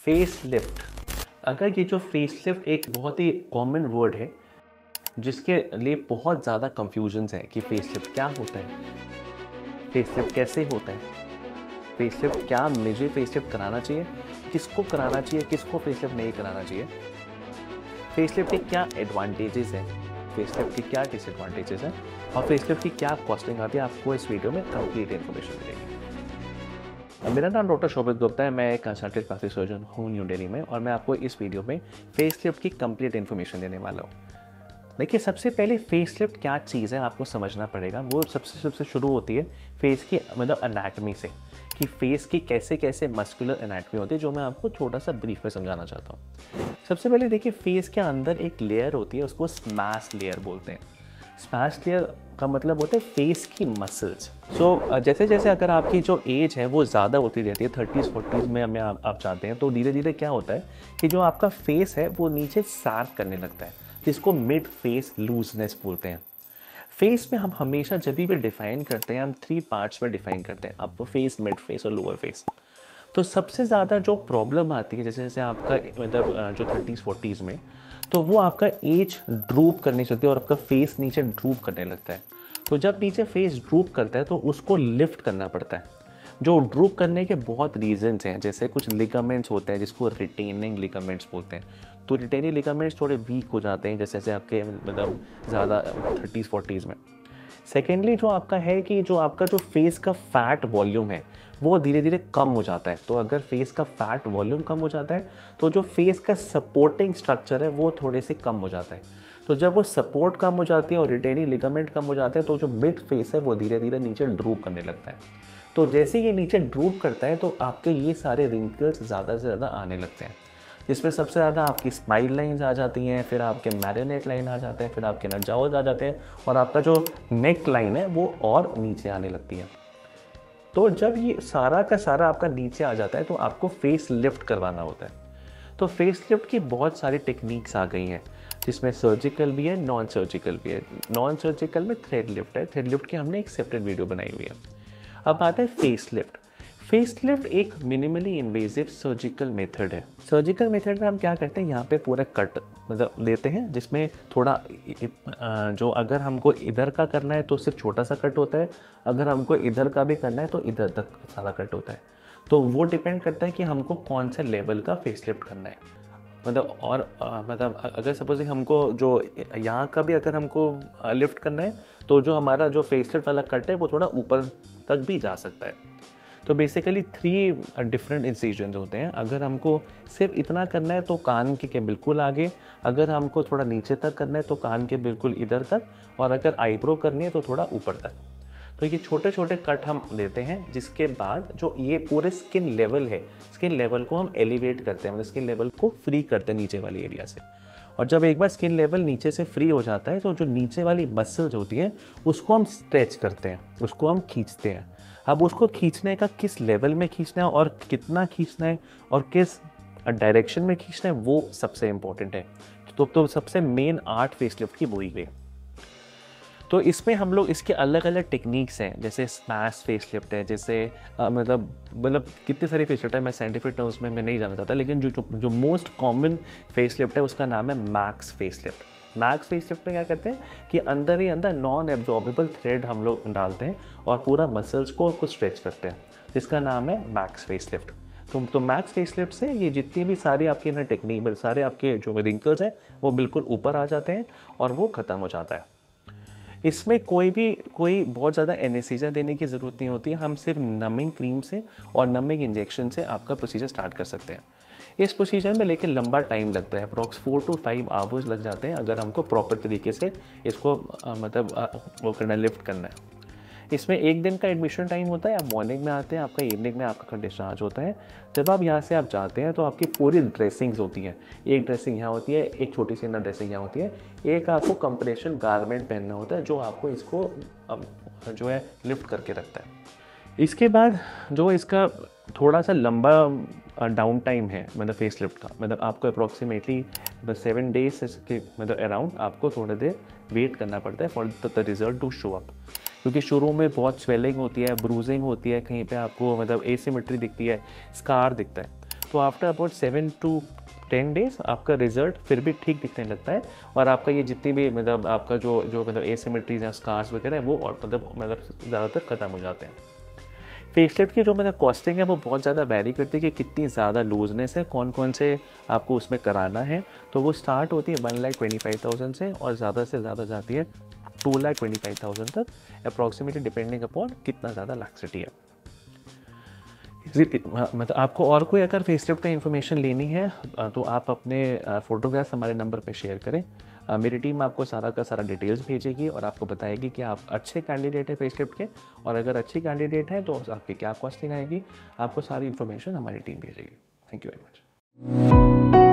Face lift. अगर ये जो फेस लिफ्ट एक बहुत ही कॉमन वर्ड है जिसके लिए बहुत ज़्यादा कंफ्यूजन्स है कि फेस लिफ्ट क्या होता है, फेस लिफ्ट कैसे होता है, फेस लिफ्ट क्या मुझे फेस लिफ्ट कराना चाहिए, किसको कराना चाहिए, किसको फेस लिफ्ट नहीं कराना चाहिए, फेस लिफ्ट के क्या एडवांटेजेस हैं, फेस लिफ्ट के क्या डिसएडवांटेजेस हैं और फेस लिफ्ट की क्या कॉस्टिंग आती है, आपको इस वीडियो में कंप्लीट इन्फॉर्मेशन मिलेगी। मेरा नाम डॉक्टर शोभित गुप्ता है। मैं एक कंसल्टेंट प्लास्टिक सर्जन हूँ न्यू दिल्ली में और मैं आपको इस वीडियो में फेस लिफ्ट की कंप्लीट इन्फॉर्मेशन देने वाला हूँ। देखिए, सबसे पहले फेस लिफ्ट क्या चीज़ है आपको समझना पड़ेगा। वो सबसे शुरू होती है फेस की मतलब एनाटमी से, कि फेस की कैसे कैसे मस्कुलर एनाटमी होती है, जो मैं आपको छोटा सा ब्रीफ में समझाना चाहता हूँ। सबसे पहले देखिए, फेस के अंदर एक लेयर होती है, उसको स्मैश लेयर बोलते हैं। स्मैश लेयर का मतलब होता है फेस की मसल्स। जैसे जैसे अगर आपकी जो एज है वो ज़्यादा होती रहती है, 30s 40s में आप जाते हैं, तो धीरे धीरे क्या होता है कि जो आपका फेस है वो नीचे सैग करने लगता है, जिसको मिड फेस लूजनेस बोलते हैं। फेस में हम हमेशा जब भी डिफाइन करते हैं, हम 3 पार्ट्स में डिफाइन करते हैं, अपर फेस, मिड फेस और लोअर फेस। तो सबसे ज़्यादा जो प्रॉब्लम आती है जैसे जैसे आपका मतलब जो 30s 40s में, तो वो आपका एज ड्रूप करने लगती है और आपका फेस नीचे ड्रूप करने लगता है। तो जब नीचे फेस ड्रूप करता है तो उसको लिफ्ट करना पड़ता है। जो ड्रूप करने के बहुत रीजंस हैं, जैसे कुछ लिगामेंट्स होते हैं जिसको रिटेनिंग लिगामेंट्स बोलते हैं। तो रिटेनिंग लिगामेंट्स थोड़े वीक हो जाते हैं जैसे जैसे आपके मतलब ज़्यादा 30s 40s में। सेकेंडली जो आपका है कि जो आपका जो फेस का फैट वॉल्यूम है वो धीरे धीरे कम हो जाता है। तो अगर फेस का फैट वॉल्यूम कम हो जाता है तो जो फेस का सपोर्टिंग स्ट्रक्चर है वो थोड़े से कम हो जाता है। तो जब वो सपोर्ट कम हो जाती है और रिटेनिंग लिगामेंट कम हो जाते हैं तो जो मिड फेस है वो धीरे धीरे नीचे ड्रूप करने लगता है। तो जैसे ये नीचे ड्रूप करता है तो आपके ये सारे रिंकल्स ज़्यादा से ज़्यादा आने लगते हैं, जिसमें सबसे ज़्यादा आपकी स्माइल लाइन्स आ जाती हैं, फिर आपके मैरिनेट लाइन आ जाते हैं, फिर आपके नजाउज आ जाते हैं और आपका जो नेक लाइन है वो और नीचे आने लगती है। तो जब ये सारा का सारा आपका नीचे आ जाता है तो आपको फेस लिफ्ट करवाना होता है। तो फेस लिफ्ट की बहुत सारी टेक्निक्स आ गई हैं, जिसमें सर्जिकल भी है, नॉन सर्जिकल भी है। नॉन सर्जिकल में थ्रेड लिफ्ट है, थ्रेड लिफ्ट की हमने एक सेपरेट वीडियो बनाई हुई है। अब आता है फेस लिफ्ट। फेस लिफ्ट एक मिनिमली इन्वेजिव सर्जिकल मेथड है। सर्जिकल मेथड में हम क्या करते हैं, यहाँ पे पूरा कट मतलब लेते हैं, जिसमें थोड़ा जो अगर हमको इधर का करना है तो सिर्फ छोटा सा कट होता है, अगर हमको इधर का भी करना है तो इधर तक सारा कट होता है। तो वो डिपेंड करता है कि हमको कौन से लेवल का फेस लिफ्ट करना है। मतलब और मतलब अगर सपोज हमको जो यहाँ का भी अगर हमको लिफ्ट करना है तो जो हमारा जो फेस लिफ्ट वाला कट है वो थोड़ा ऊपर तक भी जा सकता है। तो बेसिकली 3 डिफरेंट इंसिजन्स होते हैं। अगर हमको सिर्फ इतना करना है तो कान के बिल्कुल आगे, अगर हमको थोड़ा नीचे तक करना है तो कान के बिल्कुल इधर तक, और अगर आईब्रो करनी है तो थोड़ा ऊपर तक। तो ये छोटे छोटे कट हम लेते हैं, जिसके बाद जो ये पूरे स्किन लेवल है, स्किन लेवल को हम एलिवेट करते हैं, मतलब स्किन लेवल को फ्री करते हैं नीचे वाली एरिया से। और जब एक बार स्किन लेवल नीचे से फ्री हो जाता है तो जो नीचे वाली मसल्स होती हैं उसको हम स्ट्रेच करते हैं, उसको हम खींचते हैं। अब उसको खींचने का किस लेवल में खींचना है और कितना खींचना है और किस डायरेक्शन में खींचना है वो सबसे इम्पोर्टेंट है। तो सबसे मेन आर्ट फेस लिफ्ट की वही है। तो इसमें हम लोग इसके अलग अलग टेक्निक्स हैं, जैसे स्मैश फेस लिफ्ट है, जैसे मतलब कितनी सारी फेस लिफ्ट है, मैं साइंटिफिक टर्म्स में मैं नहीं जाना चाहता, लेकिन जो मोस्ट कॉमन फेस लिफ्ट है उसका नाम है max face lift. Max face lift में क्या करते हैं कि अंदर ही अंदर नॉन एब्जॉर्बेबल थ्रेड हम लोग डालते हैं और पूरा मसल्स को स्ट्रेच करते हैं, जिसका नाम है मैक्स फेस लिफ्ट। तो मैक्स फेस लिफ्ट से ये जितनी भी सारी आपके ना टेक्निक, सारे आपके जो रिंकल्स हैं वो बिल्कुल ऊपर आ जाते हैं और वो ख़त्म हो जाता है। इसमें कोई बहुत ज़्यादा एनेस्थीसिया देने की ज़रूरत नहीं होती है। हम सिर्फ नमिंग क्रीम से और नमिंग इंजेक्शन से आपका प्रोसीजर स्टार्ट कर सकते हैं। इस प्रोसीजर में लेकिन लंबा टाइम लगता है, अप्रॉक्स 4 to 5 आवर्स लग जाते हैं अगर हमको प्रॉपर तरीके से इसको वो करना, लिफ्ट करना है। इसमें 1 दिन का एडमिशन टाइम होता है। आप मॉर्निंग में आते हैं, आपका इवनिंग में आपका डिस्चार्ज होता है। जब आप यहाँ से आप जाते हैं तो आपकी पूरी ड्रेसिंग्स होती हैं। एक ड्रेसिंग यहाँ होती है, एक छोटी सी ना ड्रेसिंग यहाँ होती है, एक आपको कंप्रेशन गारमेंट पहनना होता है जो आपको इसको जो है लिफ्ट करके रखता है। इसके बाद जो इसका थोड़ा सा लंबा डाउन टाइम है मतलब फेस लिफ्ट का, मतलब आपको अप्रॉक्सीमेटली 7 days के मतलब अराउंड आपको थोड़ी देर वेट करना पड़ता है for the result to show up. क्योंकि शुरू में बहुत स्वेलिंग होती है, ब्रूजिंग होती है, कहीं पे आपको मतलब एसिमेट्री दिखती है, स्कार दिखता है। तो आफ्टर अबाउट 7 to 10 डेज आपका रिजल्ट फिर भी ठीक दिखने लगता है, और आपका ये जितनी भी मतलब आपका जो जो मतलब एसिमेट्रीज या स्कार्स वगैरह है वो और मतलब ज़्यादातर ख़त्म हो जाते हैं। फेसलिफ्ट की जो मतलब कॉस्टिंग है वो बहुत ज़्यादा वैरी करती है कि कितनी ज़्यादा लूजनेस है, कौन कौन से आपको उसमें कराना है। तो वो स्टार्ट होती है 1,25,000 से और ज़्यादा से ज़्यादा जाती है 2,25,000 तक, अप्रॉक्सीमेटली डिपेंडिंग अपॉन कितना ज़्यादा लैक्सिटी है। मतलब आपको और कोई अगर फेसलिफ्ट का इन्फॉर्मेशन लेनी है तो आप अपने फ़ोटोग्राफ्स हमारे नंबर पे शेयर करें। मेरी टीम आपको सारा का सारा डिटेल्स भेजेगी और आपको बताएगी कि आप अच्छे कैंडिडेट हैं फेसलिफ्ट के, और अगर अच्छी कैंडिडेट हैं तो आपकी क्या कॉस्टिंग आएगी, आपको सारी इन्फॉर्मेशन हमारी टीम भेजेगी। Thank you very much.